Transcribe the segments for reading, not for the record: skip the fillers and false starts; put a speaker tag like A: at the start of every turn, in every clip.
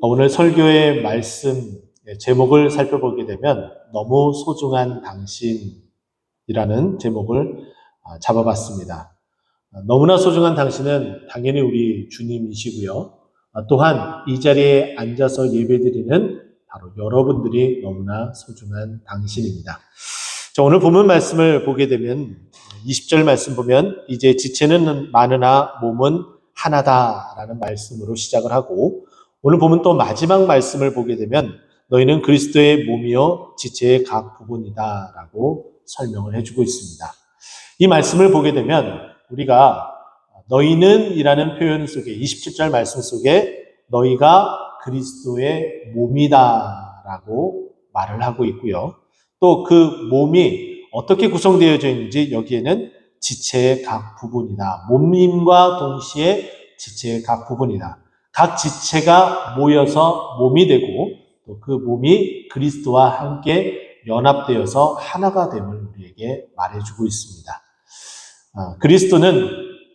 A: 오늘 설교의 말씀 제목을 살펴보게 되면 너무 소중한 당신이라는 제목을 잡아봤습니다. 너무나 소중한 당신은 당연히 우리 주님이시고요. 또한 이 자리에 앉아서 예배드리는 바로 여러분들이 너무나 소중한 당신입니다. 자, 오늘 본문 말씀을 보게 되면 20절 말씀 보면 이제 지체는 많으나 몸은 하나다라는 말씀으로 시작을 하고, 오늘 보면 또 마지막 말씀을 보게 되면 너희는 그리스도의 몸이요 지체의 각 부분이다 라고 설명을 해주고 있습니다. 이 말씀을 보게 되면 우리가 너희는 이라는 표현 속에 27절 말씀 속에 너희가 그리스도의 몸이다 라고 말을 하고 있고요. 또 그 몸이 어떻게 구성되어져 있는지 여기에는 지체의 각 부분이다. 몸임과 동시에 지체의 각 부분이다. 각 지체가 모여서 몸이 되고 또 그 몸이 그리스도와 함께 연합되어서 하나가 됨을 우리에게 말해주고 있습니다. 그리스도는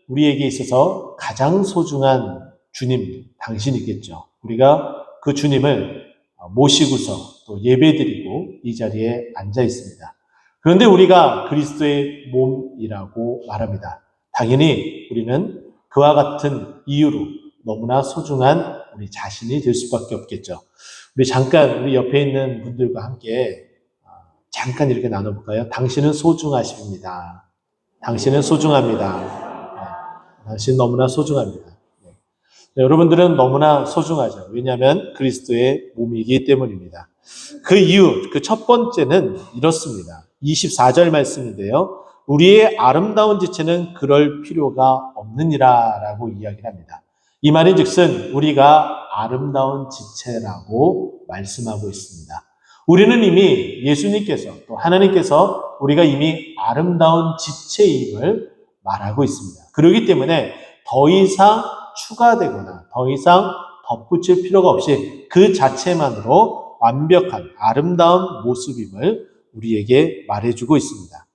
A: 우리에게 있어서 가장 소중한 주님, 당신이겠죠. 우리가 그 주님을 모시고서 또 예배드리고 이 자리에 앉아 있습니다. 그런데 우리가 그리스도의 몸이라고 말합니다. 당연히 우리는 그와 같은 이유로 너무나 소중한 우리 자신이 될 수밖에 없겠죠. 우리 옆에 있는 분들과 함께 잠깐 이렇게 나눠볼까요? 당신은 소중하십니다. 당신은 소중합니다. 당신 너무나 소중합니다. 여러분들은 너무나 소중하죠. 왜냐하면 그리스도의 몸이기 때문입니다. 그 이유, 그 첫 번째는 이렇습니다. 24절 말씀인데요. 우리의 아름다운 지체는 그럴 필요가 없느니라 라고 이야기를 합니다. 이 말인 즉슨 우리가 아름다운 지체라고 말씀하고 있습니다. 우리는 이미 예수님께서 또 하나님께서 우리가 이미 아름다운 지체임을 말하고 있습니다. 그렇기 때문에 더 이상 추가되거나 더 이상 덧붙일 필요가 없이 그 자체만으로 완벽한 아름다운 모습임을 우리에게 말해주고 있습니다.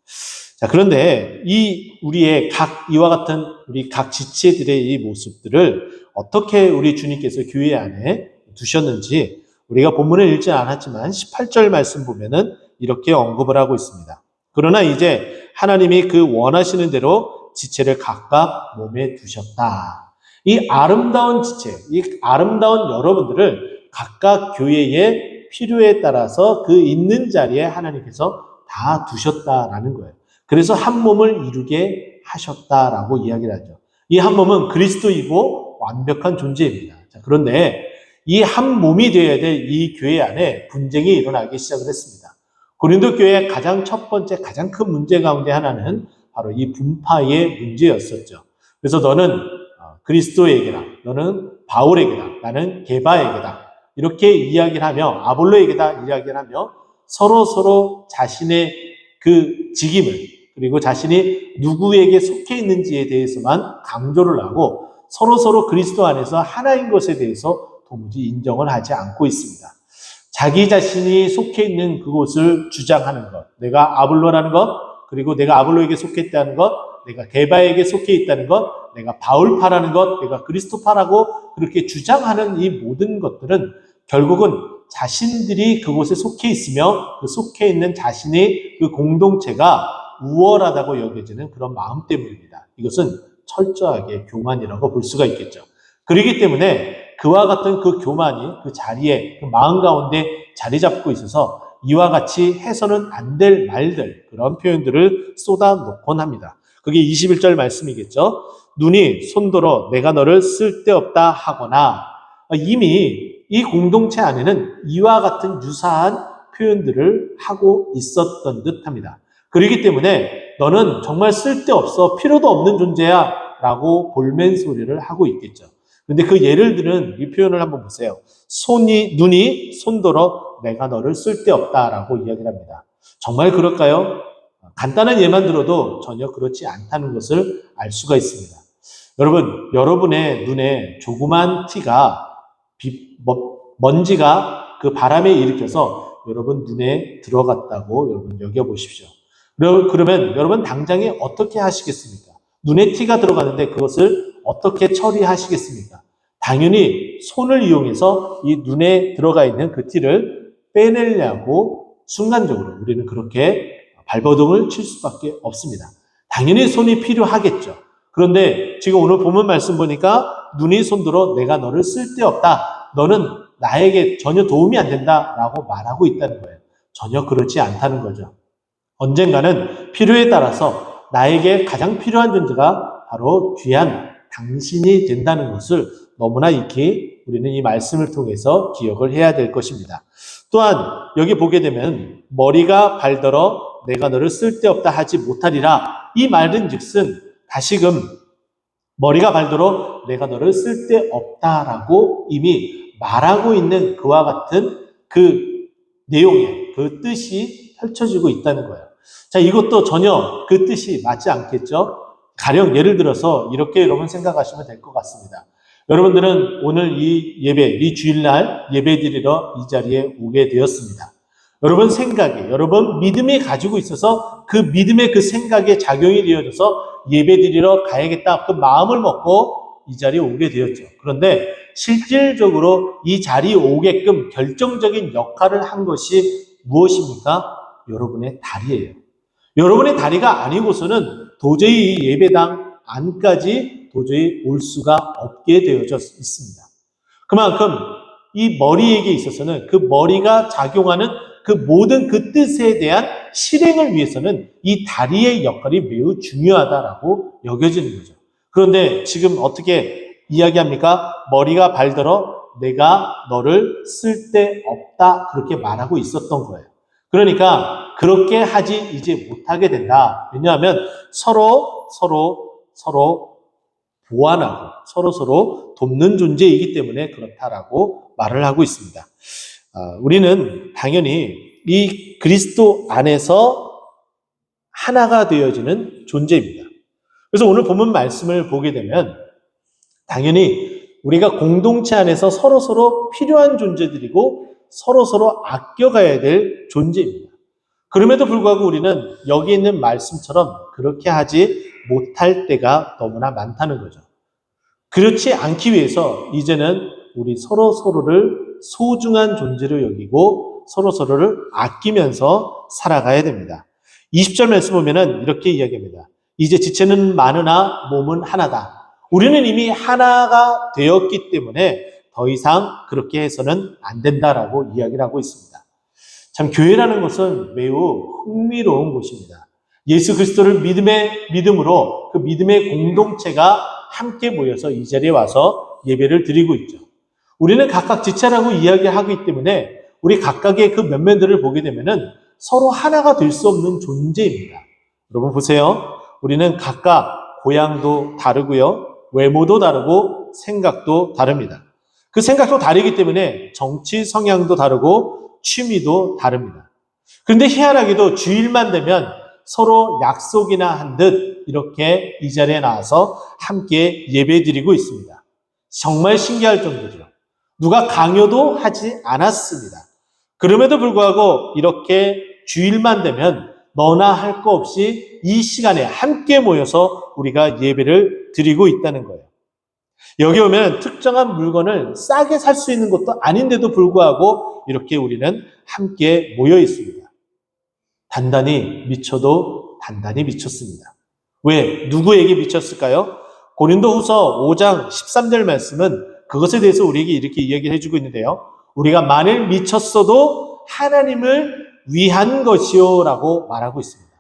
A: 자, 그런데 이와 같은 우리 각 지체들의 이 모습들을 어떻게 우리 주님께서 교회 안에 두셨는지 우리가 본문을 읽지 않았지만 18절 말씀 보면은 이렇게 언급을 하고 있습니다. 그러나 이제 하나님이 그 원하시는 대로 지체를 각각 몸에 두셨다. 이 아름다운 지체, 이 아름다운 여러분들을 각각 교회의 필요에 따라서 그 있는 자리에 하나님께서 다 두셨다라는 거예요. 그래서 한 몸을 이루게 하셨다라고 이야기를 하죠. 이 한 몸은 그리스도이고 완벽한 존재입니다. 자, 그런데 이 한 몸이 되어야 될 이 교회 안에 분쟁이 일어나기 시작을 했습니다. 고린도 교회의 가장 첫 번째, 가장 큰 문제 가운데 하나는 바로 이 분파의 문제였었죠. 그래서 너는 그리스도에게다, 너는 바울에게다, 나는 게바에게다 이렇게 이야기를 하며 아볼로에게다 이야기를 하며 서로 자신의 그 직임을 그리고 자신이 누구에게 속해 있는지에 대해서만 강조를 하고 서로 그리스도 안에서 하나인 것에 대해서 도무지 인정을 하지 않고 있습니다. 자기 자신이 속해 있는 그곳을 주장하는 것, 내가 아볼로라는 것, 그리고 내가 아볼로에게 속했다는 것, 내가 게바에게 속해 있다는 것, 내가 바울파라는 것, 내가 그리스도파라고 그렇게 주장하는 이 모든 것들은 결국은 자신들이 그곳에 속해 있으며 그 속해 있는 자신의 그 공동체가 우월하다고 여겨지는 그런 마음 때문입니다. 이것은 철저하게 교만이라고 볼 수가 있겠죠. 그렇기 때문에 그와 같은 그 교만이 그 자리에, 그 마음 가운데 자리 잡고 있어서 이와 같이 해서는 안 될 말들, 그런 표현들을 쏟아놓곤 합니다. 그게 21절 말씀이겠죠. 눈이 손들어 내가 너를 쓸데없다 하거나, 이미 이 공동체 안에는 이와 같은 유사한 표현들을 하고 있었던 듯합니다. 그렇기 때문에 너는 정말 쓸데없어, 필요도 없는 존재야 라고 볼멘소리를 하고 있겠죠. 그런데 그 예를 들은 이 표현을 한번 보세요. 눈이 손들어 내가 너를 쓸데없다라고 이야기를 합니다. 정말 그럴까요? 간단한 예만 들어도 전혀 그렇지 않다는 것을 알 수가 있습니다. 여러분, 여러분의 눈에 조그만 티가 먼지가 그 바람에 일으켜서 여러분 눈에 들어갔다고 여러분 여겨보십시오. 그러면 여러분 당장에 어떻게 하시겠습니까? 눈에 티가 들어가는데 그것을 어떻게 처리하시겠습니까? 당연히 손을 이용해서 이 눈에 들어가 있는 그 티를 빼내려고 순간적으로 우리는 그렇게 발버둥을 칠 수밖에 없습니다. 당연히 손이 필요하겠죠. 그런데 지금 오늘 본문 말씀 보니까 눈이 손들어 내가 너를 쓸데없다. 너는 나에게 전혀 도움이 안 된다. 라고 말하고 있다는 거예요. 전혀 그렇지 않다는 거죠. 언젠가는 필요에 따라서 나에게 가장 필요한 존재가 바로 귀한 당신이 된다는 것을 너무나 익히 우리는 이 말씀을 통해서 기억을 해야 될 것입니다. 또한 여기 보게 되면 머리가 발더러 내가 너를 쓸데없다 하지 못하리라. 이 말은 즉슨 다시금 머리가 발더러 내가 너를 쓸데없다라고 이미 말하고 있는 그와 같은 그 내용의 그 뜻이 펼쳐지고 있다는 거예요. 자, 이것도 전혀 그 뜻이 맞지 않겠죠? 가령 예를 들어서 이렇게 여러분 생각하시면 될 것 같습니다. 여러분들은 오늘 이 예배, 이 주일날 예배 드리러 이 자리에 오게 되었습니다. 여러분 생각에, 여러분 믿음이 가지고 있어서 그 믿음의 그 생각에 작용이 되어져서 예배 드리러 가야겠다. 그 마음을 먹고 이 자리에 오게 되었죠. 그런데 실질적으로 이 자리에 오게끔 결정적인 역할을 한 것이 무엇입니까? 여러분의 다리예요. 여러분의 다리가 아니고서는 도저히 이 예배당 안까지 도저히 올 수가 없게 되어져 있습니다. 그만큼 이 머리에게 있어서는 그 머리가 작용하는 그 모든 그 뜻에 대한 실행을 위해서는 이 다리의 역할이 매우 중요하다라고 여겨지는 거죠. 그런데 지금 어떻게 이야기합니까? 머리가 발더러 내가 너를 쓸데없다 그렇게 말하고 있었던 거예요. 그러니까 그렇게 하지 이제 못하게 된다. 왜냐하면 서로 보완하고 서로 돕는 존재이기 때문에 그렇다라고 말을 하고 있습니다. 우리는 당연히 이 그리스도 안에서 하나가 되어지는 존재입니다. 그래서 오늘 본문 말씀을 보게 되면 당연히 우리가 공동체 안에서 서로 필요한 존재들이고 서로 아껴가야 될 존재입니다. 그럼에도 불구하고 우리는 여기 있는 말씀처럼 그렇게 하지 못할 때가 너무나 많다는 거죠. 그렇지 않기 위해서 이제는 우리 서로를 소중한 존재로 여기고 서로를 아끼면서 살아가야 됩니다. 20절 말씀 보면은 이렇게 이야기합니다. 이제 지체는 많으나 몸은 하나다. 우리는 이미 하나가 되었기 때문에 더 이상 그렇게 해서는 안 된다라고 이야기를 하고 있습니다. 참 교회라는 것은 매우 흥미로운 곳입니다. 예수 그리스도를 믿음으로 그 믿음의 공동체가 함께 모여서 이 자리에 와서 예배를 드리고 있죠. 우리는 각각 지체라고 이야기하기 때문에 우리 각각의 그 면면들을 보게 되면은 서로 하나가 될 수 없는 존재입니다. 여러분 보세요. 우리는 각각 고향도 다르고요. 외모도 다르고 생각도 다릅니다. 그 생각도 다르기 때문에 정치 성향도 다르고 취미도 다릅니다. 그런데 희한하게도 주일만 되면 서로 약속이나 한 듯 이렇게 이 자리에 나와서 함께 예배드리고 있습니다. 정말 신기할 정도죠. 누가 강요도 하지 않았습니다. 그럼에도 불구하고 이렇게 주일만 되면 너나 할 거 없이 이 시간에 함께 모여서 우리가 예배를 드리고 있다는 거예요. 여기 오면 특정한 물건을 싸게 살 수 있는 것도 아닌데도 불구하고 이렇게 우리는 함께 모여 있습니다. 단단히 미쳐도 단단히 미쳤습니다. 왜? 누구에게 미쳤을까요? 고린도후서 5장 13절 말씀은 그것에 대해서 우리에게 이렇게 이야기를 해주고 있는데요. 우리가 만일 미쳤어도 하나님을 위한 것이요 라고 말하고 있습니다.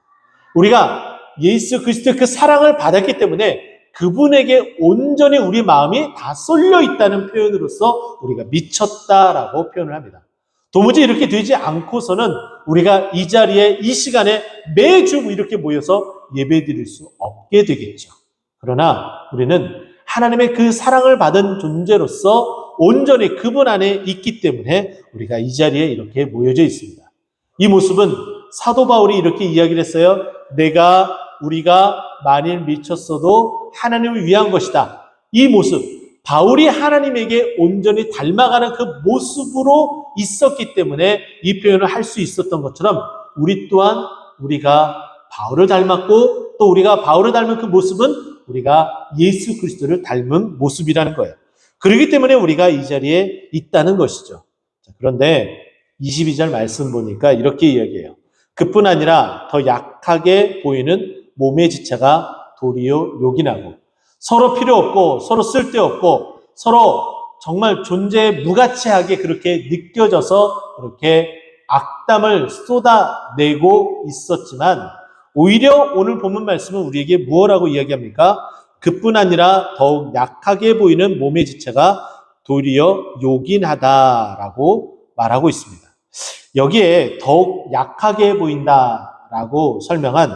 A: 우리가 예수 그리스도의 그 사랑을 받았기 때문에 그분에게 온전히 우리 마음이 다 쏠려 있다는 표현으로서 우리가 미쳤다라고 표현을 합니다. 도무지 이렇게 되지 않고서는 우리가 이 자리에 이 시간에 매주 이렇게 모여서 예배 드릴 수 없게 되겠죠. 그러나 우리는 하나님의 그 사랑을 받은 존재로서 온전히 그분 안에 있기 때문에 우리가 이 자리에 이렇게 모여져 있습니다. 이 모습은 사도 바울이 이렇게 이야기를 했어요. 우리가 만일 미쳤어도 하나님을 위한 것이다. 이 모습, 바울이 하나님에게 온전히 닮아가는 그 모습으로 있었기 때문에 이 표현을 할 수 있었던 것처럼 우리 또한 우리가 바울을 닮았고 또 우리가 바울을 닮은 그 모습은 우리가 예수 그리스도를 닮은 모습이라는 거예요. 그렇기 때문에 우리가 이 자리에 있다는 것이죠. 그런데 22절 말씀 보니까 이렇게 이야기해요. 그뿐 아니라 더 약하게 보이는 몸의 지체가 도리어 요긴하고 서로 필요 없고 서로 쓸데없고 서로 정말 존재에 무가치하게 그렇게 느껴져서 그렇게 악담을 쏟아내고 있었지만 오히려 오늘 본문 말씀은 우리에게 무엇라고 이야기합니까? 그뿐 아니라 더욱 약하게 보이는 몸의 지체가 도리어 요긴하다라고 말하고 있습니다. 여기에 더욱 약하게 보인다라고 설명한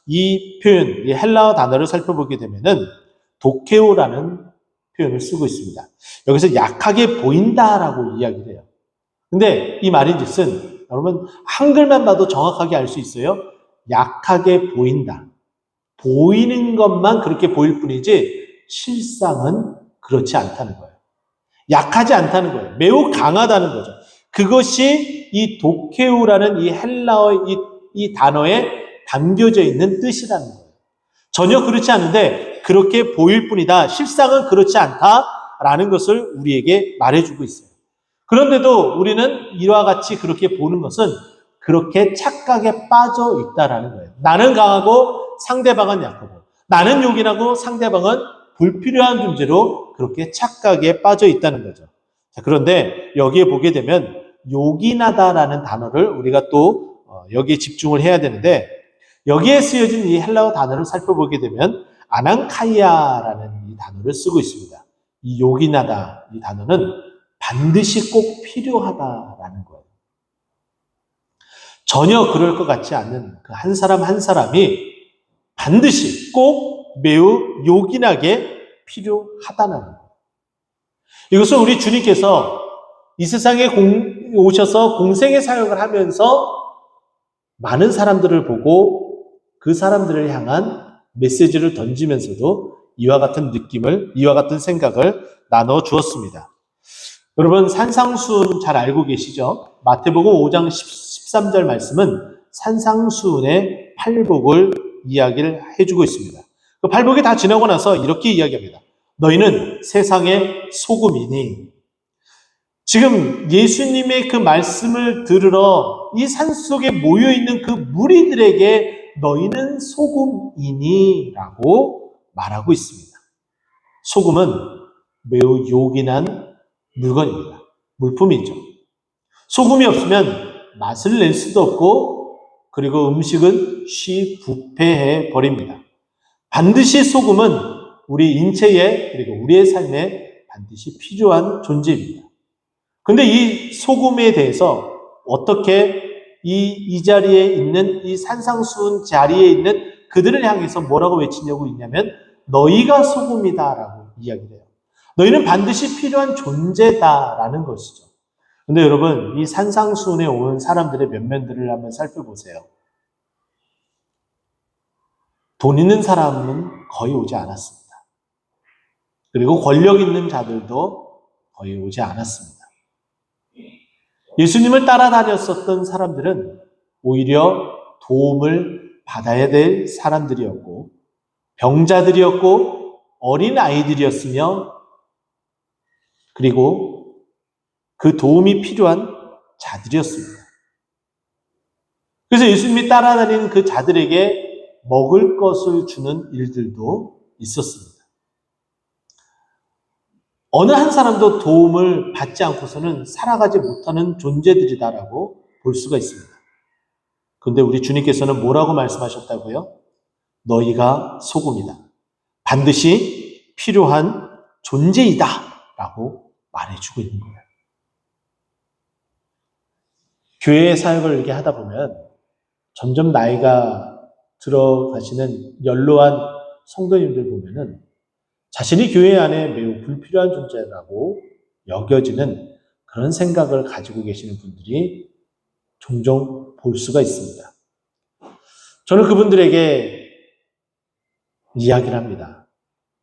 A: 이 표현, 이 헬라어 단어를 살펴보게 되면은 도케오라는 표현을 쓰고 있습니다. 여기서 약하게 보인다라고 이야기를 해요. 근데 이 말인즉슨 여러분 한글만 봐도 정확하게 알 수 있어요. 약하게 보인다. 보이는 것만 그렇게 보일 뿐이지 실상은 그렇지 않다는 거예요. 약하지 않다는 거예요. 매우 강하다는 거죠. 그것이 이 도케우라는 이 헬라어 이 단어에 담겨져 있는 뜻이라는 거예요. 전혀 그렇지 않은데 그렇게 보일 뿐이다. 실상은 그렇지 않다라는 것을 우리에게 말해주고 있어요. 그런데도 우리는 이와 같이 그렇게 보는 것은 그렇게 착각에 빠져 있다라는 거예요. 나는 강하고 상대방은 약하고 나는 요긴하고 상대방은 불필요한 존재로 그렇게 착각에 빠져 있다는 거죠. 자, 그런데 여기에 보게 되면 요긴하다라는 단어를 우리가 또 여기에 집중을 해야 되는데 여기에 쓰여진 이 헬라어 단어를 살펴보게 되면 아낭카이아라는 이 단어를 쓰고 있습니다. 이 요긴하다 이 단어는 반드시 꼭 필요하다라는 거예요. 전혀 그럴 것 같지 않는 그 한 사람 한 사람이 반드시 꼭 매우 요긴하게 필요하다는 거예요. 이것은 우리 주님께서 이 세상에 오셔서 공생의 사역을 하면서 많은 사람들을 보고 그 사람들을 향한 메시지를 던지면서도 이와 같은 느낌을, 이와 같은 생각을 나눠 주었습니다. 여러분 산상수훈 잘 알고 계시죠? 마태복음 5장 13절 말씀은 산상수훈의 팔복을 이야기를 해주고 있습니다. 그 팔복이 다 지나고 나서 이렇게 이야기합니다. 너희는 세상의 소금이니. 지금 예수님의 그 말씀을 들으러 이 산속에 모여있는 그 무리들에게 너희는 소금이니 라고 말하고 있습니다. 소금은 매우 요긴한 물건입니다. 물품이죠. 소금이 없으면 맛을 낼 수도 없고 그리고 음식은 쉬 부패해 버립니다. 반드시 소금은 우리 인체에 그리고 우리의 삶에 반드시 필요한 존재입니다. 근데 이 소금에 대해서 어떻게 이 자리에 있는 이 산상수훈 자리에 있는 그들을 향해서 뭐라고 외치냐고 있냐면 너희가 소금이다라고 이야기를 해요. 너희는 반드시 필요한 존재다라는 것이죠. 근데 여러분 이 산상수훈에 온 사람들의 면면들을 한번 살펴보세요. 돈 있는 사람은 거의 오지 않았습니다. 그리고 권력 있는 자들도 거의 오지 않았습니다. 예수님을 따라다녔었던 사람들은 오히려 도움을 받아야 될 사람들이었고 병자들이었고 어린 아이들이었으며 그리고 그 도움이 필요한 자들이었습니다. 그래서 예수님이 따라다니는 그 자들에게 먹을 것을 주는 일들도 있었습니다. 어느 한 사람도 도움을 받지 않고서는 살아가지 못하는 존재들이다라고 볼 수가 있습니다. 그런데 우리 주님께서는 뭐라고 말씀하셨다고요? 너희가 소금이다. 반드시 필요한 존재이다. 라고 말해주고 있는 거예요. 교회 사역을 이렇게 하다 보면 점점 나이가 들어가시는 연로한 성도님들 보면은 자신이 교회 안에 매우 불필요한 존재라고 여겨지는 그런 생각을 가지고 계시는 분들이 종종 볼 수가 있습니다. 저는 그분들에게 이야기를 합니다.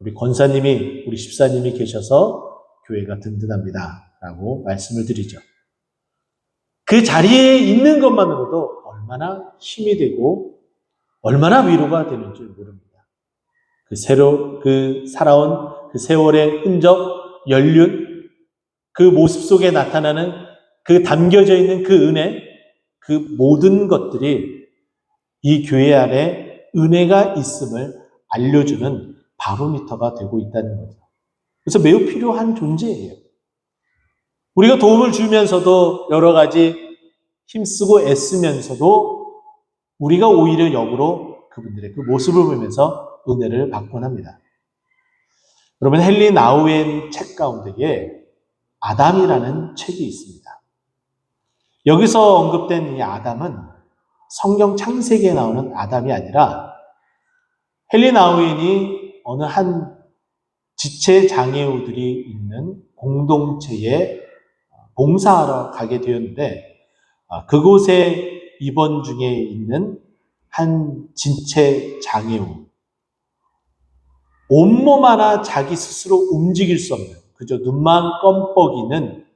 A: 우리 권사님이, 우리 집사님이 계셔서 교회가 든든합니다. 라고 말씀을 드리죠. 그 자리에 있는 것만으로도 얼마나 힘이 되고 얼마나 위로가 되는지 모릅니다. 그 살아온 그 세월의 흔적, 연륜, 그 모습 속에 나타나는 그 담겨져 있는 그 은혜, 그 모든 것들이 이 교회 안에 은혜가 있음을 알려주는 바로미터가 되고 있다는 거죠. 그래서 매우 필요한 존재예요. 우리가 도움을 주면서도 여러 가지 힘쓰고 애쓰면서도 우리가 오히려 역으로 그분들의 그 모습을 보면서 은혜를 받곤 합니다. 여러분, 헨리 나우엔 책 가운데에 아담이라는 책이 있습니다. 여기서 언급된 이 아담은 성경 창세기에 나오는 아담이 아니라 헨리 나우엔이 어느 한 지체 장애우들이 있는 공동체에 봉사하러 가게 되었는데 그곳에 입원 중에 있는 한 지체 장애우, 온몸 하나 자기 스스로 움직일 수 없는 그저 눈만 껌뻑이는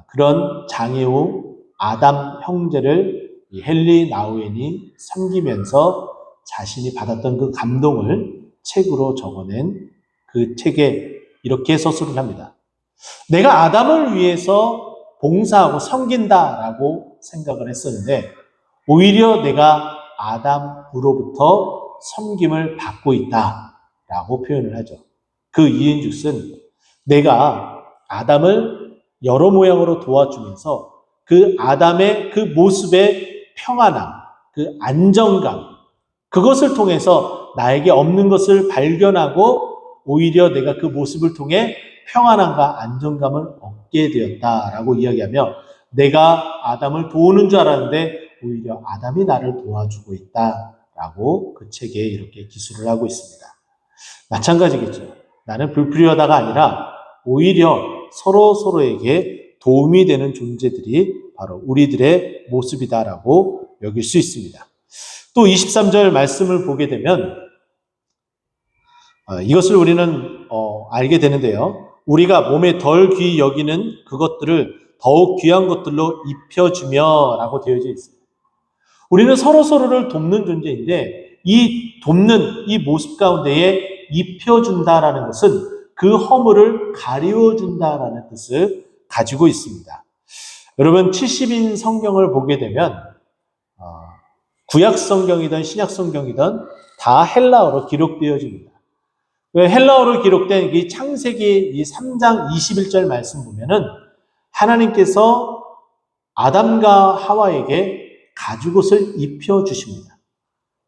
A: 그런 장애우 아담 형제를 헨리 나우엔이 섬기면서 자신이 받았던 그 감동을 책으로 적어낸 그 책에 이렇게 서술을 합니다. 내가 아담을 위해서 봉사하고 섬긴다라고 생각을 했었는데 오히려 내가 아담으로부터 섬김을 받고 있다라고 표현을 하죠. 그 이인즉슨 내가 아담을 여러 모양으로 도와주면서 그 아담의 그 모습의 평안함, 그 안정감, 그것을 통해서 나에게 없는 것을 발견하고 오히려 내가 그 모습을 통해 평안함과 안정감을 얻게 되었다라고 이야기하며 내가 아담을 도우는 줄 알았는데 오히려 아담이 나를 도와주고 있다라고 그 책에 이렇게 기술을 하고 있습니다. 마찬가지겠죠. 나는 불필요하다가 아니라 오히려 서로에게 도움이 되는 존재들이 바로 우리들의 모습이다라고 여길 수 있습니다. 또 23절 말씀을 보게 되면 이것을 우리는 알게 되는데요. 우리가 몸에 덜 귀히 여기는 그것들을 더욱 귀한 것들로 입혀주며 라고 되어져 있습니다. 우리는 서로를 돕는 존재인데 이 돕는 이 모습 가운데에 입혀준다라는 것은 그 허물을 가리워준다라는 뜻을 가지고 있습니다. 여러분 70인 성경을 보게 되면 구약 성경이든 신약 성경이든 다 헬라어로 기록되어집니다. 헬라어로 기록된 이 창세기 이 3장 21절 말씀 보면은 하나님께서 아담과 하와에게 가죽옷을 입혀주십니다.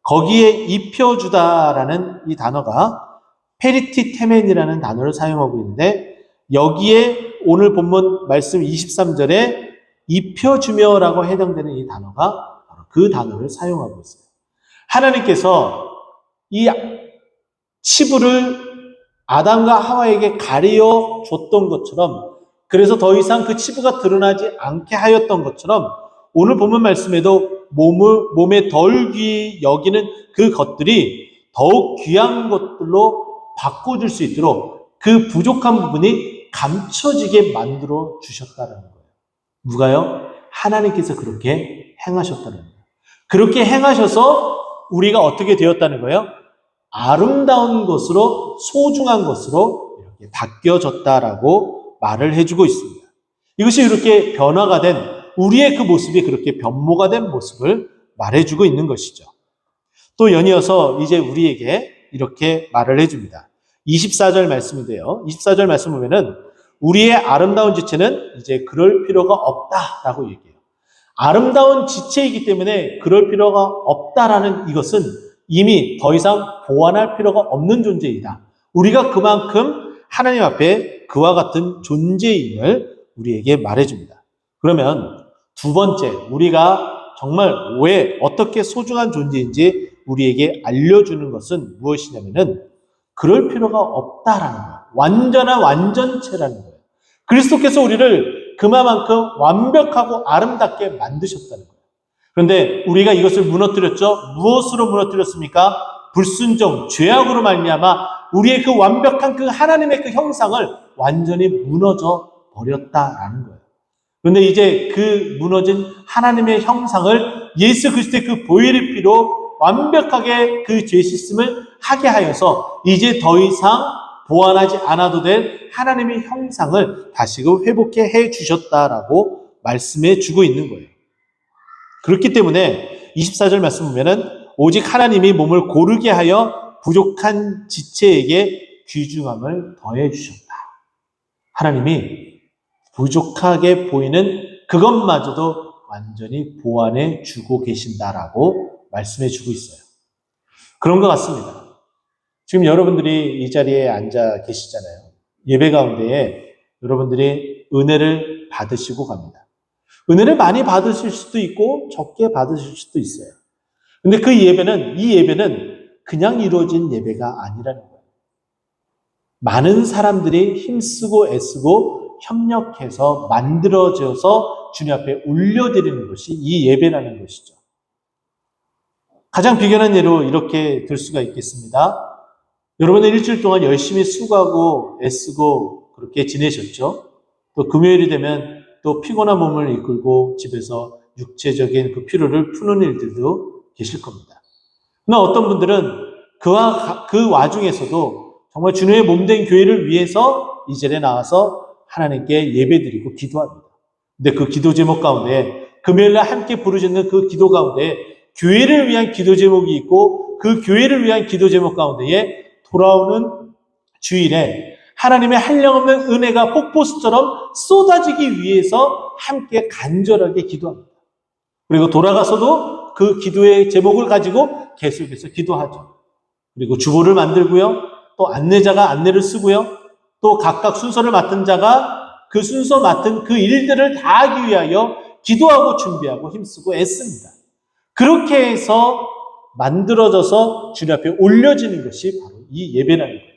A: 거기에 입혀주다라는 이 단어가 페리티테멘이라는 단어를 사용하고 있는데 여기에 오늘 본문 말씀 23절에 입혀주며라고 해당되는 이 단어가 바로 그 단어를 사용하고 있어요. 하나님께서 이 치부를 아담과 하와에게 가려 줬던 것처럼 그래서 더 이상 그 치부가 드러나지 않게 하였던 것처럼 오늘 본문 말씀에도 몸에 덜 귀히 여기는 그 것들이 더욱 귀한 것들로 바꿔줄 수 있도록 그 부족한 부분이 감춰지게 만들어 주셨다는 거예요. 누가요? 하나님께서 그렇게 행하셨다는 거예요. 그렇게 행하셔서 우리가 어떻게 되었다는 거예요? 아름다운 것으로 소중한 것으로 이렇게 바뀌어졌다라고 말을 해주고 있습니다. 이것이 이렇게 변화가 된 우리의 그 모습이 그렇게 변모가 된 모습을 말해주고 있는 것이죠. 또 연이어서 이제 우리에게 이렇게 말을 해줍니다. 24절 말씀인데요. 24절 말씀 보면은 우리의 아름다운 지체는 이제 그럴 필요가 없다라고 얘기해요. 아름다운 지체이기 때문에 그럴 필요가 없다라는 이것은 이미 더 이상 보완할 필요가 없는 존재이다. 우리가 그만큼 하나님 앞에 그와 같은 존재임을 우리에게 말해줍니다. 그러면 두 번째, 우리가 정말 왜 어떻게 소중한 존재인지 우리에게 알려주는 것은 무엇이냐면은 그럴 필요가 없다라는 거예요. 완전한 완전체라는 거예요. 그리스도께서 우리를 그만큼 완벽하고 아름답게 만드셨다는 거예요. 그런데 우리가 이것을 무너뜨렸죠. 무엇으로 무너뜨렸습니까? 불순종, 죄악으로 말미암아 우리의 그 완벽한 그 하나님의 그 형상을 완전히 무너져 버렸다라는 거예요. 그런데 이제 그 무너진 하나님의 형상을 예수 그리스도의 그 보혈의 피로 완벽하게 그 죄 씻음을 하게 하여서 이제 더 이상 보완하지 않아도 될 하나님의 형상을 다시금 회복해 해 주셨다라고 말씀해 주고 있는 거예요. 그렇기 때문에 24절 말씀 보면은 오직 하나님이 몸을 고르게 하여 부족한 지체에게 귀중함을 더해 주셨다. 하나님이 부족하게 보이는 그것마저도 완전히 보완해 주고 계신다라고 말씀해 주고 있어요. 그런 것 같습니다. 지금 여러분들이 이 자리에 앉아 계시잖아요. 예배 가운데에 여러분들이 은혜를 받으시고 갑니다. 은혜를 많이 받으실 수도 있고 적게 받으실 수도 있어요. 근데 이 예배는 그냥 이루어진 예배가 아니라는 거예요. 많은 사람들이 힘쓰고 애쓰고 협력해서 만들어져서 주님 앞에 올려드리는 것이 이 예배라는 것이죠. 가장 비견한 예로 이렇게 들 수가 있겠습니다. 여러분은 일주일 동안 열심히 수고하고 애쓰고 그렇게 지내셨죠? 또 금요일이 되면 또 피곤한 몸을 이끌고 집에서 육체적인 그 피로를 푸는 일들도 계실 겁니다. 그러나 어떤 분들은 그 와중에서도 정말 주님의 몸된 교회를 위해서 이 자리에 나와서 하나님께 예배드리고 기도합니다. 근데 그 기도 제목 가운데 금요일날 함께 부르짖는 그 기도 가운데 교회를 위한 기도 제목이 있고 그 교회를 위한 기도 제목 가운데에 돌아오는 주일에 하나님의 한량없는 은혜가 폭포수처럼 쏟아지기 위해서 함께 간절하게 기도합니다. 그리고 돌아가서도 그 기도의 제목을 가지고 계속해서 기도하죠. 그리고 주보를 만들고요. 또 안내자가 안내를 쓰고요. 또 각각 순서를 맡은 자가 그 순서 맡은 그 일들을 다 하기 위하여 기도하고 준비하고 힘쓰고 애씁니다. 그렇게 해서 만들어져서 주님 앞에 올려지는 것이 바로 이 예배라는 거예요.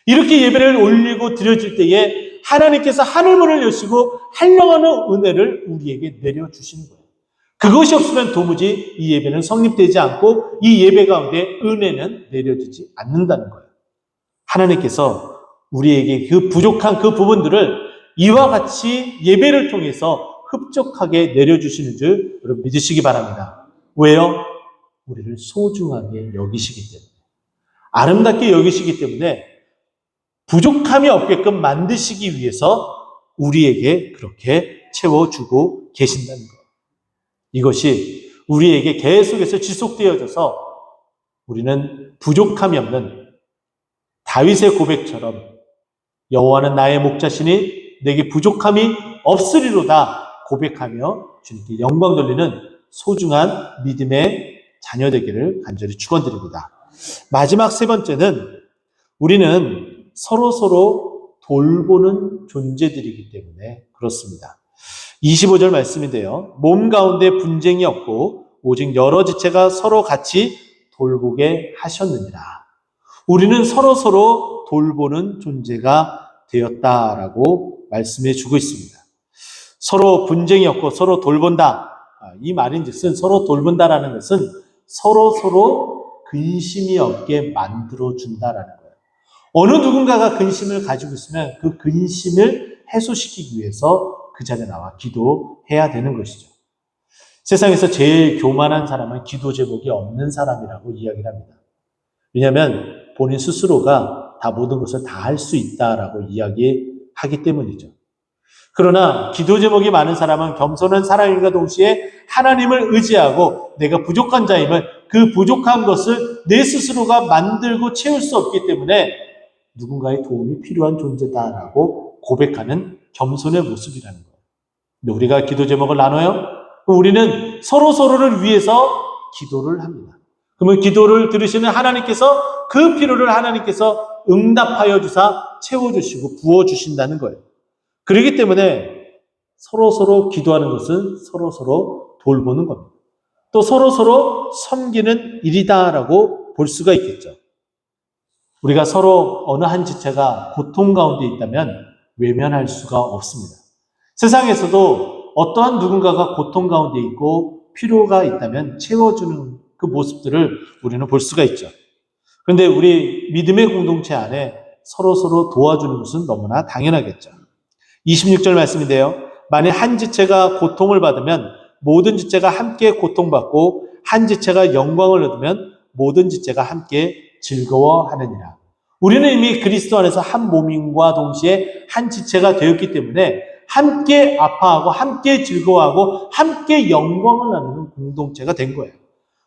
A: 이렇게 예배를 올리고 드려질 때에 하나님께서 하늘문을 여시고 한량없는 은혜를 우리에게 내려주시는 거예요. 그것이 없으면 도무지 이 예배는 성립되지 않고 이 예배 가운데 은혜는 내려지지 않는다는 거예요. 하나님께서 우리에게 그 부족한 그 부분들을 이와 같이 예배를 통해서 흡족하게 내려주시는 줄 여러분 믿으시기 바랍니다. 왜요? 우리를 소중하게 여기시기 때문에, 아름답게 여기시기 때문에 부족함이 없게끔 만드시기 위해서 우리에게 그렇게 채워주고 계신다는 것. 이것이 우리에게 계속해서 지속되어져서 우리는 부족함이 없는 다윗의 고백처럼 여호와는 나의 목자시니 내게 부족함이 없으리로다 고백하며 주님께 영광 돌리는 소중한 믿음의 자녀 되기를 간절히 축원드립니다. 마지막 세 번째는 우리는 서로 돌보는 존재들이기 때문에 그렇습니다. 25절 말씀인데요. 몸 가운데 분쟁이 없고 오직 여러 지체가 서로 같이 돌보게 하셨느니라. 우리는 서로 돌보는 존재가 되었다라고 말씀해 주고 있습니다. 서로 분쟁이 없고 서로 돌본다. 이 말인즉슨 서로 돌본다라는 것은 서로 근심이 없게 만들어준다라는 거예요. 어느 누군가가 근심을 가지고 있으면 그 근심을 해소시키기 위해서 그 자리에 나와 기도해야 되는 것이죠. 세상에서 제일 교만한 사람은 기도 제목이 없는 사람이라고 이야기를 합니다. 왜냐하면 본인 스스로가 다 모든 것을 다 할 수 있다라고 이야기하기 때문이죠. 그러나 기도 제목이 많은 사람은 겸손한 사람임과 동시에 하나님을 의지하고 내가 부족한 자임을, 그 부족한 것을 내 스스로가 만들고 채울 수 없기 때문에 누군가의 도움이 필요한 존재다라고 고백하는 겸손의 모습이라는 거예요. 근데 우리가 기도 제목을 나눠요? 그럼 우리는 서로를 위해서 기도를 합니다. 그러면 기도를 들으시는 하나님께서 그 필요를 하나님께서 응답하여 주사 채워주시고 부어주신다는 거예요. 그렇기 때문에 서로 기도하는 것은 서로 돌보는 겁니다. 또 서로 섬기는 일이다라고 볼 수가 있겠죠. 우리가 서로 어느 한 지체가 고통 가운데 있다면 외면할 수가 없습니다. 세상에서도 어떠한 누군가가 고통 가운데 있고 필요가 있다면 채워주는 그 모습들을 우리는 볼 수가 있죠. 그런데 우리 믿음의 공동체 안에 서로 도와주는 것은 너무나 당연하겠죠. 26절 말씀인데요. 만일 한 지체가 고통을 받으면 모든 지체가 함께 고통받고 한 지체가 영광을 얻으면 모든 지체가 함께 즐거워하느니라. 우리는 이미 그리스도 안에서 한 몸인과 동시에 한 지체가 되었기 때문에 함께 아파하고 함께 즐거워하고 함께 영광을 나누는 공동체가 된 거예요.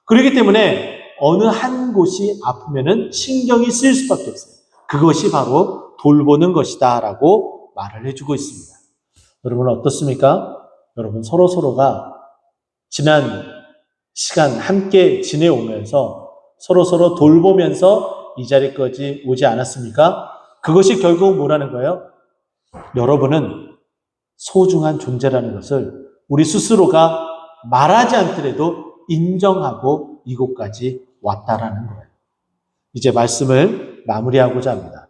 A: 그렇기 때문에 어느 한 곳이 아프면은 신경이 쓰일 수밖에 없어요. 그것이 바로 돌보는 것이다 라고 말을 해주고 있습니다. 여러분 어떻습니까? 여러분 서로가 지난 시간 함께 지내오면서 서로 돌보면서 이 자리까지 오지 않았습니까? 그것이 결국 뭐라는 거예요? 여러분은 소중한 존재라는 것을 우리 스스로가 말하지 않더라도 인정하고 이곳까지 왔다라는 거예요. 이제 말씀을 마무리하고자 합니다.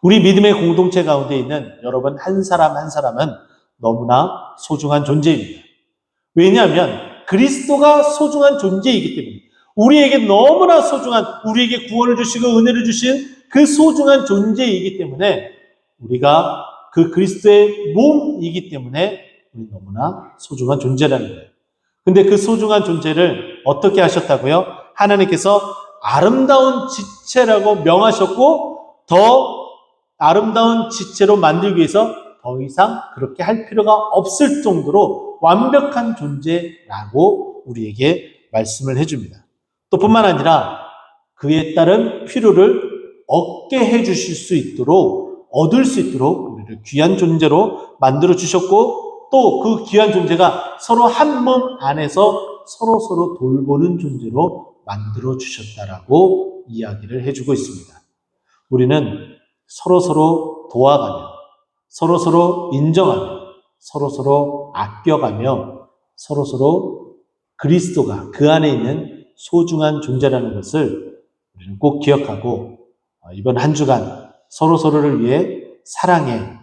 A: 우리 믿음의 공동체 가운데 있는 여러분 한 사람 한 사람은 너무나 소중한 존재입니다. 왜냐하면 그리스도가 소중한 존재이기 때문에 우리에게 너무나 소중한, 우리에게 구원을 주시고 은혜를 주신 그 소중한 존재이기 때문에 우리가 그 그리스도의 몸이기 때문에 우리 너무나 소중한 존재라는 거예요. 근데 그 소중한 존재를 어떻게 하셨다고요? 하나님께서 아름다운 지체라고 명하셨고 더 아름다운 지체로 만들기 위해서 더 이상 그렇게 할 필요가 없을 정도로 완벽한 존재라고 우리에게 말씀을 해줍니다. 또 뿐만 아니라 그에 따른 필요를 얻게 해주실 수 있도록, 얻을 수 있도록 우리를 귀한 존재로 만들어 주셨고 또 그 귀한 존재가 서로 한 몸 안에서 서로 돌보는 존재로 만들어 주셨다라고 이야기를 해주고 있습니다. 우리는 서로 도와가며 서로 인정하며 서로 아껴가며 서로 그리스도가 그 안에 있는 소중한 존재라는 것을 우리는 꼭 기억하고 이번 한 주간 서로를 위해 사랑의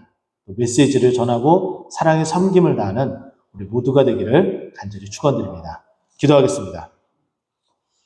A: 메시지를 전하고 사랑의 섬김을 다하는 우리 모두가 되기를 간절히 축원드립니다. 기도하겠습니다.